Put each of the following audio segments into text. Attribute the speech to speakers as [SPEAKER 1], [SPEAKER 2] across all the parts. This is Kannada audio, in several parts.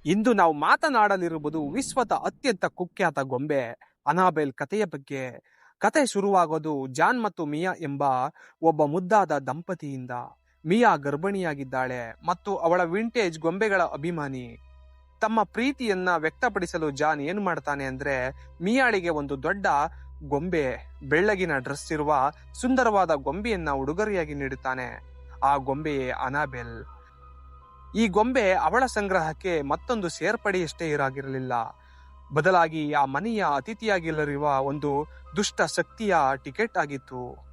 [SPEAKER 1] ಇಂದು ನಾವು ಮಾತನಾಡಲಿರುವುದು ವಿಶ್ವದ ಅತ್ಯಂತ ಕುಖ್ಯಾತ ಗೊಂಬೆ ಅನಾಬೆಲ್ ಕಥೆಯ ಬಗ್ಗೆ. ಕತೆ ಶುರುವಾಗೋದು ಜಾನ್ ಮತ್ತು ಮಿಯಾ ಎಂಬ ಒಬ್ಬ ಮುದ್ದಾದ ದಂಪತಿಯಿಂದ. ಮಿಯಾ ಗರ್ಭಿಣಿಯಾಗಿದ್ದಾಳೆ ಮತ್ತು ಅವಳ ವಿಂಟೇಜ್ ಗೊಂಬೆಗಳ ಅಭಿಮಾನಿ. ತಮ್ಮ ಪ್ರೀತಿಯನ್ನ ವ್ಯಕ್ತಪಡಿಸಲು ಜಾನ್ ಏನು ಮಾಡ್ತಾನೆ ಅಂದ್ರೆ, ಮಿಯಾಳಿಗೆ ಒಂದು ದೊಡ್ಡ ಗೊಂಬೆ, ಬೆಳ್ಳಗಿನ ಡ್ರೆಸ್ ಇರುವ ಸುಂದರವಾದ ಗೊಂಬೆಯನ್ನ ಉಡುಗೊರೆಯಾಗಿ ನೀಡುತ್ತಾನೆ. ಆ ಗೊಂಬೆಯೇ ಅನಾಬೆಲ್. ಈ ಗೊಂಬೆ ಅವಳ ಸಂಗ್ರಹಕ್ಕೆ ಮತ್ತೊಂದು ಸೇರ್ಪಡೆಯಷ್ಟೇ ಇರಾಗಿರಲಿಲ್ಲ, ಬದಲಾಗಿ ಆ ಮನೆಯ ಅತಿಥಿಯಾಗಿರುವ ಒಂದು ದುಷ್ಟ ಶಕ್ತಿಯ ಟಿಕೆಟ್ ಆಗಿತ್ತು.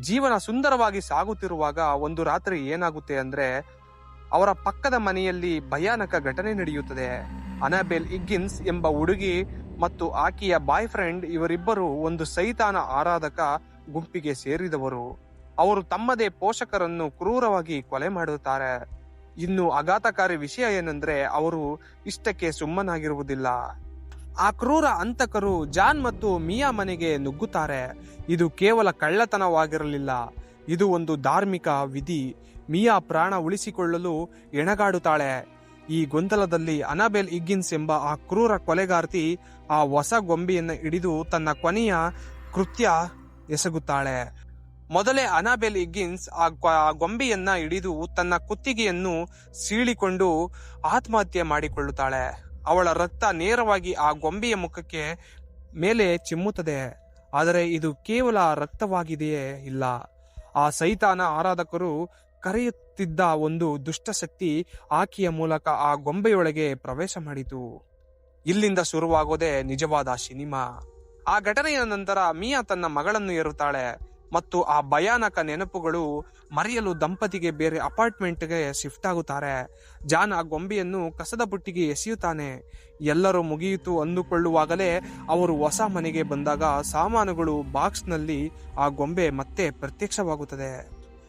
[SPEAKER 1] ಜೀವನ ಸುಂದರವಾಗಿ ಸಾಗುತ್ತಿರುವಾಗ ಒಂದು ರಾತ್ರಿ ಏನಾಗುತ್ತೆ ಅಂದ್ರೆ, ಅವರ ಪಕ್ಕದ ಮನೆಯಲ್ಲಿ ಭಯಾನಕ ಘಟನೆ ನಡೆಯುತ್ತದೆ. ಅನಾಬೆಲ್ ಹಿಗ್ಗಿನ್ಸ್ ಎಂಬ ಹುಡುಗಿ ಮತ್ತು ಆಕೆಯ ಬಾಯ್ ಫ್ರೆಂಡ್ ಇವರಿಬ್ಬರು ಒಂದು ಸೈತಾನ ಆರಾಧಕ ಗುಂಪಿಗೆ ಸೇರಿದವರು. ಅವರು ತಮ್ಮದೇ ಪೋಷಕರನ್ನು ಕ್ರೂರವಾಗಿ ಕೊಲೆ ಮಾಡುತ್ತಾರೆ. ಇನ್ನು ಆಘಾತಕಾರಿ ವಿಷಯ ಏನಂದ್ರೆ, ಅವರು ಇಷ್ಟಕ್ಕೆ ಸುಮ್ಮನಾಗಿರುವುದಿಲ್ಲ. ಆ ಕ್ರೂರ ಹಂತಕರು ಜಾನ್ ಮತ್ತು ಮಿಯಾ ಮನೆಗೆ ನುಗ್ಗುತ್ತಾರೆ. ಇದು ಕೇವಲ ಕಳ್ಳತನವಾಗಿರಲಿಲ್ಲ, ಇದು ಒಂದು ಧಾರ್ಮಿಕ ವಿಧಿ. ಮಿಯಾ ಪ್ರಾಣ ಉಳಿಸಿಕೊಳ್ಳಲು ಎಣಗಾಡುತ್ತಾಳೆ. ಈ ಗೊಂದಲದಲ್ಲಿ ಅನಾಬೆಲ್ ಹಿಗ್ಗಿನ್ಸ್ ಎಂಬ ಆ ಕ್ರೂರ ಕೊಲೆಗಾರ್ತಿ ಆ ಹೊಸ ಗೊಂಬೆಯನ್ನ ಹಿಡಿದು ತನ್ನ ಕೊನೆಯ ಕೃತ್ಯ ಎಸಗುತ್ತಾಳೆ. ಮೊದಲೇ ಅನಾಬೆಲ್ ಹಿಗ್ಗಿನ್ಸ್ ಆ ಗೊಂಬೆಯನ್ನ ಹಿಡಿದು ತನ್ನ ಕುತ್ತಿಗೆಯನ್ನು ಸೀಳಿಕೊಂಡು ಆತ್ಮಹತ್ಯೆ ಮಾಡಿಕೊಳ್ಳುತ್ತಾಳೆ. ಅವಳ ರಕ್ತ ನೇರವಾಗಿ ಆ ಗೊಂಬೆಯ ಮುಖಕ್ಕೆ ಮೇಲೆ ಚಿಮ್ಮುತ್ತದೆ. ಆದರೆ ಇದು ಕೇವಲ ರಕ್ತವಾಗಿದೆಯೇ ಇಲ್ಲ, ಆ ಸೈತಾನ ಆರಾಧಕರು ಕರೆಯುತ್ತಿದ್ದ ಒಂದು ದುಷ್ಟಶಕ್ತಿ ಆಕೆಯ ಮೂಲಕ ಆ ಗೊಂಬೆಯೊಳಗೆ ಪ್ರವೇಶ ಮಾಡಿತು. ಇಲ್ಲಿಂದ ಶುರುವಾಗೋದೇ ನಿಜವಾದ ಸಿನಿಮಾ. ಆ ಘಟನೆಯ ನಂತರ ಮಿಯಾ ತನ್ನ ಮಗಳನ್ನು ಏರುತ್ತಾಳೆ ಮತ್ತು ಆ ಭಯಾನಕ ನೆನಪುಗಳು ಮರೆಯಲು ದಂಪತಿಗೆ ಬೇರೆ ಅಪಾರ್ಟ್ಮೆಂಟ್ಗೆ ಶಿಫ್ಟ್ ಆಗುತ್ತಾರೆ. ಜಾನ್ ಆ ಗೊಂಬೆಯನ್ನು ಕಸದ ಬುಟ್ಟಿಗೆ ಎಸೆಯುತ್ತಾನೆ. ಎಲ್ಲರೂ ಮುಗಿಯಿತು ಅಂದುಕೊಳ್ಳುವಾಗಲೇ ಅವರು ಹೊಸ ಮನೆಗೆ ಬಂದಾಗ ಸಾಮಾನುಗಳು ಬಾಕ್ಸ್ನಲ್ಲಿ ಆ ಗೊಂಬೆ ಮತ್ತೆ ಪ್ರತ್ಯಕ್ಷವಾಗುತ್ತದೆ.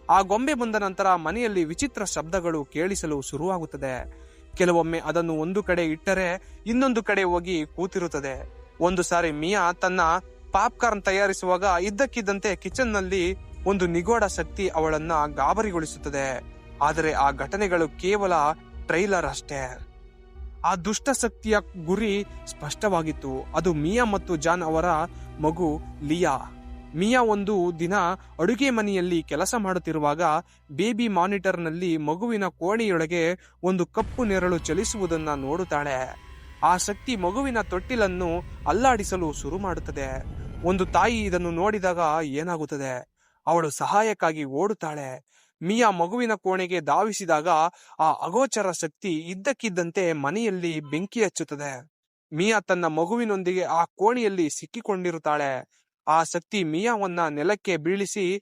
[SPEAKER 1] ಆ ಗೊಂಬೆ ಬಂದ ನಂತರ ಮನೆಯಲ್ಲಿ ವಿಚಿತ್ರ ಶಬ್ದಗಳು ಕೇಳಿಸಲು ಶುರುವಾಗುತ್ತದೆ. ಕೆಲವೊಮ್ಮೆ ಅದನ್ನು ಒಂದು ಕಡೆ ಇಟ್ಟರೆ ಇನ್ನೊಂದು ಕಡೆ ಹೋಗಿ ಕೂತಿರುತ್ತದೆ. ಒಂದು ಸಾರಿ ಮಿಯಾ ತನ್ನ ಪಾಪ್ಕಾರ್ನ್ ತಯಾರಿಸುವಾಗ ಇದ್ದಕ್ಕಿದ್ದಂತೆ ಕಿಚನ್ ನಲ್ಲಿ ಒಂದು ನಿಗೂಢ ಶಕ್ತಿ ಅವಳನ್ನ ಗಾಬರಿಗೊಳಿಸುತ್ತದೆ. ಆದರೆ ಆ ಘಟನೆಗಳು ಕೇವಲ ಟ್ರೈಲರ್ ಅಷ್ಟೇ. ಆ ದುಷ್ಟ ಶಕ್ತಿಯ ಗುರಿ ಸ್ಪಷ್ಟವಾಗಿತ್ತು. ಅದು ಮಿಯಾ ಮತ್ತು ಜಾನ್ ಅವರ ಮಗು ಲಿಯಾ. ಮಿಯಾ ಒಂದು ದಿನ ಅಡುಗೆ ಮನೆಯಲ್ಲಿ ಕೆಲಸ ಮಾಡುತ್ತಿರುವಾಗ ಬೇಬಿ ಮಾನಿಟರ್ ನಲ್ಲಿ ಮಗುವಿನ ಕೋಣೆಯೊಳಗೆ ಒಂದು ಕಪ್ಪು ನೆರಳು ಚಲಿಸುವುದನ್ನ ನೋಡುತ್ತಾಳೆ. ಆ ಶಕ್ತಿ ಮಗುವಿನ ತೊಟ್ಟಿಲನ್ನು ಅಲ್ಲಾಡಿಸಲು ಶುರು ಮಾಡುತ್ತದೆ. ಒಂದು ತಾಯಿ ಇದನ್ನು ನೋಡಿದಾಗ ಏನಾಗುತ್ತದೆ? ಅವಳು ಸಹಾಯಕ್ಕಾಗಿ ಓಡುತ್ತಾಳೆ. ಮಿಯಾ ಮಗುವಿನ ಕೋಣೆಗೆ ಧಾವಿಸಿದಾಗ ಆ ಅಗೋಚರ ಶಕ್ತಿ ಇದ್ದಕ್ಕಿದ್ದಂತೆ ಮನೆಯಲ್ಲಿ ಬೆಂಕಿ ಹಚ್ಚುತ್ತದೆ. ಮಿಯಾ ತನ್ನ ಮಗುವಿನೊಂದಿಗೆ ಆ ಕೋಣೆಯಲ್ಲಿ ಸಿಕ್ಕಿಕೊಂಡಿರುತ್ತಾಳೆ. ಆ ಶಕ್ತಿ ಮಿಯಾವನ್ನ ನೆಲಕ್ಕೆ ಬೀಳಿಸಿ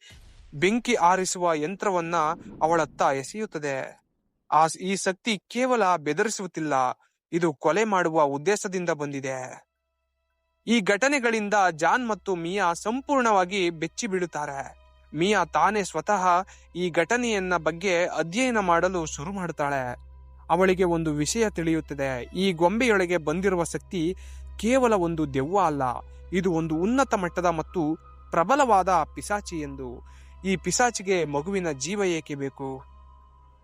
[SPEAKER 1] ಬೆಂಕಿ ಆರಿಸುವ ಯಂತ್ರವನ್ನ ಅವಳತ್ತ ಎಸೆಯುತ್ತದೆ. ಈ ಶಕ್ತಿ ಕೇವಲ ಬೆದರಿಸುತ್ತಿಲ್ಲ, ಇದು ಕೊಲೆ ಮಾಡುವ ಉದ್ದೇಶದಿಂದ ಬಂದಿದೆ. ಈ ಘಟನೆಗಳಿಂದ ಜಾನ್ ಮತ್ತು ಮಿಯಾ ಸಂಪೂರ್ಣವಾಗಿ ಬೆಚ್ಚಿ ಬೀಳುತ್ತಾರೆ. ಮಿಯಾ ತಾನೇ ಸ್ವತಃ ಈ ಘಟನೆಯನ್ನ ಬಗ್ಗೆ ಅಧ್ಯಯನ ಮಾಡಲು ಶುರು ಮಾಡುತ್ತಾಳೆ. ಅವಳಿಗೆ ಒಂದು ವಿಷಯ ತಿಳಿಯುತ್ತದೆ. ಈ ಗೊಂಬೆಯೊಳಗೆ ಬಂದಿರುವ ಶಕ್ತಿ ಕೇವಲ ಒಂದು ದೆವ್ವ ಅಲ್ಲ, ಇದು ಒಂದು ಉನ್ನತ ಮಟ್ಟದ ಮತ್ತು ಪ್ರಬಲವಾದ ಪಿಶಾಚಿ ಎಂದು. ಈ ಪಿಶಾಚಿಗೆ ಮಗುವಿನ ಜೀವ ಏಕೆ ಬೇಕು?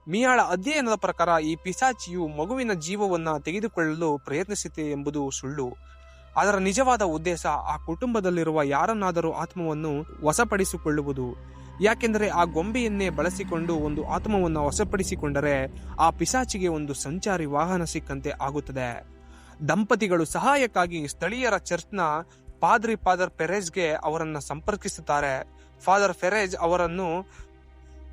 [SPEAKER 1] ಮಿಯಾಳ ಅಧ್ಯಯನದ ಪ್ರಕಾರ ಈ ಪಿಶಾಚಿಯು ಮಗುವಿನ ಜೀವವನ್ನ ತೆಗೆದುಕೊಳ್ಳಲು ಪ್ರಯತ್ನಿಸುತ್ತೆ ಎಂಬುದು ಸುಳ್ಳು. ಅದರ ನಿಜವಾದ ಉದ್ದೇಶ ಆ ಕುಟುಂಬದಲ್ಲಿರುವ ಯಾರನ್ನಾದರೂ ಆತ್ಮವನ್ನು ವಶಪಡಿಸಿಕೊಳ್ಳುವುದು. ಯಾಕೆಂದರೆ ಆ ಗೊಂಬೆಯನ್ನೇ ಬಳಸಿಕೊಂಡು ಒಂದು ಆತ್ಮವನ್ನು ವಶಪಡಿಸಿಕೊಂಡರೆ ಆ ಪಿಶಾಚಿಗೆ ಒಂದು ಸಂಚಾರಿ ವಾಹನ ಸಿಕ್ಕಂತೆ ಆಗುತ್ತದೆ. ದಂಪತಿಗಳು ಸಹಾಯಕ್ಕಾಗಿ ಸ್ಥಳೀಯರ ಚರ್ಚ್ನ ಫಾದರ್ ಫೆರೇಜ್ಗೆ ಅವರನ್ನ ಸಂಪರ್ಕಿಸುತ್ತಾರೆ. ಫಾದರ್ ಫೆರೇಜ್ ಅವರನ್ನು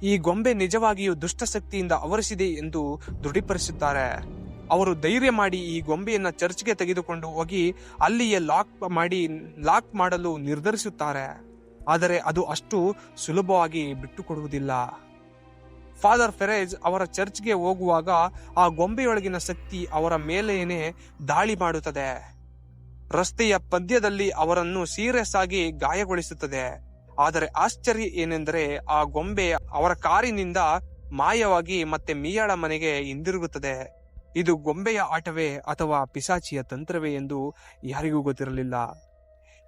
[SPEAKER 1] ಈ ಗೊಂಬೆ ನಿಜವಾಗಿಯೂ ದುಷ್ಟಶಕ್ತಿಯಿಂದ ಆವರಿಸಿದೆ ಎಂದು ದೃಢಪಡಿಸುತ್ತಾರೆ. ಅವರು ಧೈರ್ಯ ಮಾಡಿ ಈ ಗೊಂಬೆಯನ್ನ ಚರ್ಚ್ಗೆ ತೆಗೆದುಕೊಂಡು ಹೋಗಿ ಅಲ್ಲಿಯೇ ಲಾಕ್ ಮಾಡಲು ನಿರ್ಧರಿಸುತ್ತಾರೆ. ಆದರೆ ಅದು ಅಷ್ಟು ಸುಲಭವಾಗಿ ಬಿಟ್ಟುಕೊಡುವುದಿಲ್ಲ. ಫಾದರ್ ಫೆರೇಜ್ ಅವರ ಚರ್ಚ್ಗೆ ಹೋಗುವಾಗ ಆ ಗೊಂಬೆಯೊಳಗಿನ ಶಕ್ತಿ ಅವರ ಮೇಲೇನೆ ದಾಳಿ ಮಾಡುತ್ತದೆ. ರಸ್ತೆಯ ಮಧ್ಯದಲ್ಲಿ ಅವರನ್ನು ಸೀರಿಯಸ್ ಆಗಿ ಗಾಯಗೊಳಿಸುತ್ತದೆ. ಆದರೆ ಆಶ್ಚರ್ಯ ಏನೆಂದರೆ, ಆ ಗೊಂಬೆ ಅವರ ಕಾರಿನಿಂದ ಮಾಯವಾಗಿ ಮತ್ತೆ ಮಿಯಾಳ ಮನೆಗೆ ಹಿಂದಿರುಗುತ್ತದೆ. ಇದು ಗೊಂಬೆಯ ಆಟವೇ ಅಥವಾ ಪಿಶಾಚಿಯ ತಂತ್ರವೇ ಎಂದು ಯಾರಿಗೂ ಗೊತ್ತಿರಲಿಲ್ಲ.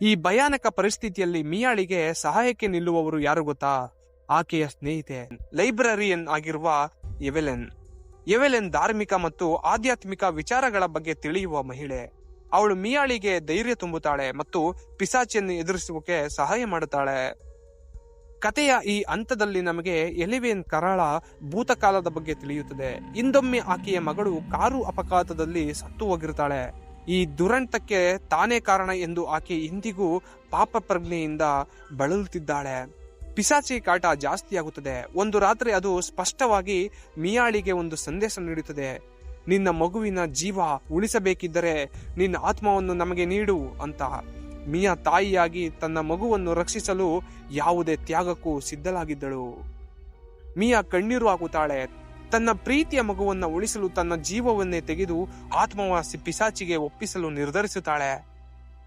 [SPEAKER 1] ಈ ಭಯಾನಕ ಪರಿಸ್ಥಿತಿಯಲ್ಲಿ ಮಿಯಾಳಿಗೆ ಸಹಾಯಕ್ಕೆ ನಿಲ್ಲುವವರು ಯಾರು ಗೊತ್ತಾ? ಆಕೆಯ ಸ್ನೇಹಿತೆ, ಲೈಬ್ರರಿಯನ್ ಆಗಿರುವ ಎವೆಲಿನ್. ಎವೆಲೆನ್ ಧಾರ್ಮಿಕ ಮತ್ತು ಆಧ್ಯಾತ್ಮಿಕ ವಿಚಾರಗಳ ಬಗ್ಗೆ ತಿಳಿಯುವ ಮಹಿಳೆ. ಅವಳು ಮಿಯಾಳಿಗೆ ಧೈರ್ಯ ತುಂಬುತ್ತಾಳೆ ಮತ್ತು ಪಿಶಾಚಿಯನ್ನು ಎದುರಿಸುವುದಕ್ಕೆ ಸಹಾಯ ಮಾಡುತ್ತಾಳೆ. ಕಥೆಯ ಈ ಹಂತದಲ್ಲಿ ನಮಗೆ ಎಲಿವೇನ್ ಕರಾಳ ಭೂತಕಾಲದ ಬಗ್ಗೆ ತಿಳಿಯುತ್ತದೆ. ಹಿಂದೊಮ್ಮೆ ಆಕೆಯ ಮಗಳು ಕಾರು ಅಪಘಾತದಲ್ಲಿ ಸತ್ತು ಹೋಗಿರುತ್ತಾಳೆ. ಈ ದುರಂತಕ್ಕೆ ತಾನೇ ಕಾರಣ ಎಂದು ಆಕೆ ಇಂದಿಗೂ ಪಾಪ ಪ್ರಜ್ಞೆಯಿಂದ ಬಳಲುತ್ತಿದ್ದಾಳೆ. ಪಿಶಾಚಿ ಕಾಟ ಜಾಸ್ತಿಯಾಗುತ್ತದೆ. ಒಂದು ರಾತ್ರಿ ಅದು ಸ್ಪಷ್ಟವಾಗಿ ಮಿಯಾಳಿಗೆ ಒಂದು ಸಂದೇಶ ನೀಡುತ್ತದೆ. ನಿನ್ನ ಮಗುವಿನ ಜೀವ ಉಳಿಸಬೇಕಿದ್ದರೆ ನಿನ್ನ ಆತ್ಮವನ್ನು ನಮಗೆ ನೀಡು ಅಂತ. ಮಿಯಾ ತಾಯಿಯಾಗಿ ತನ್ನ ಮಗುವನ್ನು ರಕ್ಷಿಸಲು ಯಾವುದೇ ತ್ಯಾಗಕ್ಕೂ ಸಿದ್ಧಳಾಗಿದ್ದಳು. ಮಿಯಾ ಕಣ್ಣೀರು ಹಾಕುತ್ತಾಳೆ. ತನ್ನ ಪ್ರೀತಿಯ ಮಗುವನ್ನು ಉಳಿಸಲು ತನ್ನ ಜೀವವನ್ನೇ ತೆಗೆದು ಆತ್ಮವಾಸಿ ಪಿಶಾಚಿಗೆ ಒಪ್ಪಿಸಲು ನಿರ್ಧರಿಸುತ್ತಾಳೆ.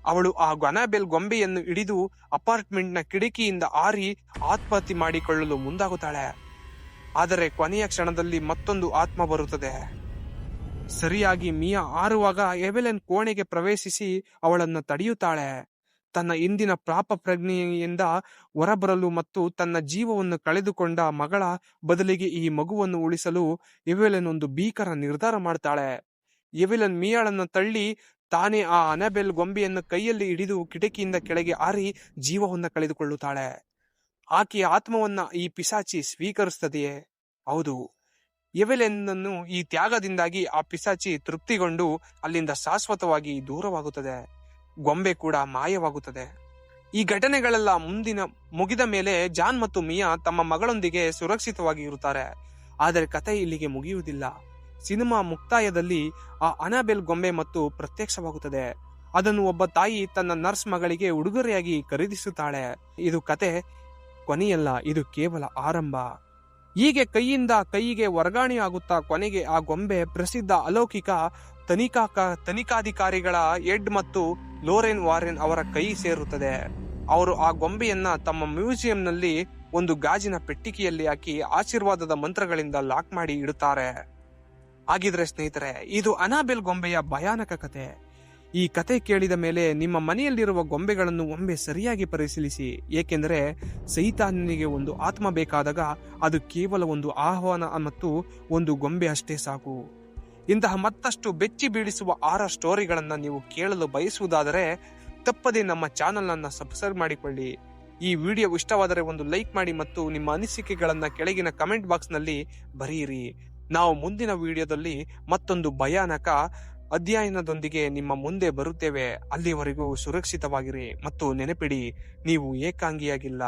[SPEAKER 1] ಅವಳು ಆ ಅನಾಬೆಲ್ ಗೊಂಬೆಯನ್ನು ಹಿಡಿದು ಅಪಾರ್ಟ್ಮೆಂಟ್ನ ಕಿಟಕಿಯಿಂದ ಹಾರಿ ಆತ್ಮಹತ್ಯೆ ಮಾಡಿಕೊಳ್ಳಲು ಮುಂದಾಗುತ್ತಾಳೆ. ಆದರೆ ಕೊನೆಯ ಕ್ಷಣದಲ್ಲಿ ಮತ್ತೊಂದು ಆತ್ಮ ಬರುತ್ತದೆ. ಸರಿಯಾಗಿ ಮಿಯಾ ಹಾರುವಾಗ ಎವೆಲೆನ್ ಕೋಣೆಗೆ ಪ್ರವೇಶಿಸಿ ಅವಳನ್ನು ತಡೆಯುತ್ತಾಳೆ. ತನ್ನ ಹಿಂದಿನ ಪಾಪ ಪ್ರಜ್ಞೆಯಿಂದ ಹೊರಬರಲು ಮತ್ತು ತನ್ನ ಜೀವವನ್ನು ಕಳೆದುಕೊಂಡ ಮಗಳ ಬದಲಿಗೆ ಈ ಮಗುವನ್ನು ಉಳಿಸಲು ಎವೆಲೆನ್ ಒಂದು ಭೀಕರ ನಿರ್ಧಾರ ಮಾಡ್ತಾಳೆ. ಎವೆಲೆನ್ ಮಿಯಾಳನ್ನು ತಳ್ಳಿ ತಾನೇ ಆ ಅನಾಬೆಲ್ ಗೊಂಬೆಯನ್ನು ಕೈಯಲ್ಲಿ ಹಿಡಿದು ಕಿಟಕಿಯಿಂದ ಕೆಳಗೆ ಹಾರಿ ಜೀವವನ್ನು ಕಳೆದುಕೊಳ್ಳುತ್ತಾಳೆ. ಆಕೆಯ ಆತ್ಮವನ್ನ ಈ ಪಿಶಾಚಿ ಸ್ವೀಕರಿಸುತ್ತದೆಯೇ? ಹೌದು. ಎವೆಲೆನ್ನನ್ನು ಈ ತ್ಯಾಗದಿಂದಾಗಿ ಆ ಪಿಶಾಚಿ ತೃಪ್ತಿಗೊಂಡು ಅಲ್ಲಿಂದ ಶಾಶ್ವತವಾಗಿ ದೂರವಾಗುತ್ತದೆ. ಗೊಂಬೆ ಕೂಡ ಮಾಯವಾಗುತ್ತದೆ. ಈ ಘಟನೆಗಳೆಲ್ಲ ಮುಗಿದ ಮೇಲೆ ಜಾನ್ ಮತ್ತು ಮಿಯಾ ತಮ್ಮ ಮಗಳೊಂದಿಗೆ ಸುರಕ್ಷಿತವಾಗಿ ಇರುತ್ತಾರೆ. ಆದರೆ ಕಥೆ ಇಲ್ಲಿಗೆ ಮುಗಿಯುವುದಿಲ್ಲ. ಸಿನಿಮಾ ಮುಕ್ತಾಯದಲ್ಲಿ ಆ ಅನಾಬೆಲ್ ಗೊಂಬೆ ಮತ್ತು ಪ್ರತ್ಯಕ್ಷವಾಗುತ್ತದೆ. ಅದನ್ನು ಒಬ್ಬ ತಾಯಿ ತನ್ನ ನರ್ಸ್ ಮಗಳಿಗೆ ಉಡುಗೊರೆಯಾಗಿ ಖರೀದಿಸುತ್ತಾಳೆ. ಇದು ಕತೆ ಕೊನೆಯಲ್ಲ, ಇದು ಕೇವಲ ಆರಂಭ. ಹೀಗೆ ಕೈಯಿಂದ ಕೈಗೆ ವರ್ಗಾವಣೆಯಾಗುತ್ತಾ ಕೊನೆಗೆ ಆ ಗೊಂಬೆ ಪ್ರಸಿದ್ಧ ಅಲೌಕಿಕ ತನಿಖಾಧಿಕಾರಿಗಳ ಎಡ್ ಮತ್ತು ಲೋರೆನ್ ವಾರೆನ್ ಅವರ ಕೈ ಸೇರುತ್ತದೆ. ಅವರು ಆ ಗೊಂಬೆಯನ್ನ ತಮ್ಮ ಮ್ಯೂಸಿಯಂನಲ್ಲಿ ಒಂದು ಗಾಜಿನ ಪೆಟ್ಟಿಗೆಯಲ್ಲಿ ಹಾಕಿ ಆಶೀರ್ವಾದದ ಮಂತ್ರಗಳಿಂದ ಲಾಕ್ ಮಾಡಿ ಇಡುತ್ತಾರೆ. ಹಾಗಿದ್ರೆ ಸ್ನೇಹಿತರೆ, ಇದು ಅನಾಬೆಲ್ ಗೊಂಬೆಯ ಭಯಾನಕ ಕತೆ. ಈ ಕತೆ ಕೇಳಿದ ಮೇಲೆ ನಿಮ್ಮ ಮನೆಯಲ್ಲಿರುವ ಗೊಂಬೆಗಳನ್ನು ಒಮ್ಮೆ ಸರಿಯಾಗಿ ಪರಿಶೀಲಿಸಿ. ಏಕೆಂದರೆ ಸೈತಾನನಿಗೆ ಒಂದು ಆತ್ಮ ಬೇಕಾದಾಗ ಅದು ಕೇವಲ ಒಂದು ಆಹ್ವಾನ ಮತ್ತು ಒಂದು ಗೊಂಬೆ ಅಷ್ಟೇ ಸಾಕು. ಇಂತಹ ಮತ್ತಷ್ಟು ಬೆಚ್ಚಿ ಬೀಳಿಸುವ ಹಾರರ್ ಸ್ಟೋರಿಗಳನ್ನ ನೀವು ಕೇಳಲು ಬಯಸುವುದಾದರೆ ತಪ್ಪದೆ ನಮ್ಮ ಚಾನೆಲ್ ಅನ್ನ ಸಬ್ಸ್ಕ್ರೈಬ್ ಮಾಡಿಕೊಳ್ಳಿ. ಈ ವಿಡಿಯೋ ಇಷ್ಟವಾದರೆ ಒಂದು ಲೈಕ್ ಮಾಡಿ ಮತ್ತು ನಿಮ್ಮ ಅನಿಸಿಕೆಗಳನ್ನ ಕೆಳಗಿನ ಕಮೆಂಟ್ ಬಾಕ್ಸ್ ನಲ್ಲಿ ಬರೆಯಿರಿ. ನಾವು ಮುಂದಿನ ವಿಡಿಯೋದಲ್ಲಿ ಮತ್ತೊಂದು ಭಯಾನಕ ಅಧ್ಯಯನದೊಂದಿಗೆ ನಿಮ್ಮ ಮುಂದೆ ಬರುತ್ತೇವೆ. ಅಲ್ಲಿವರೆಗೂ ಸುರಕ್ಷಿತವಾಗಿರಿ ಮತ್ತು ನೆನಪಿಡಿ, ನೀವು ಏಕಾಂಗಿಯಾಗಿಲ್ಲ.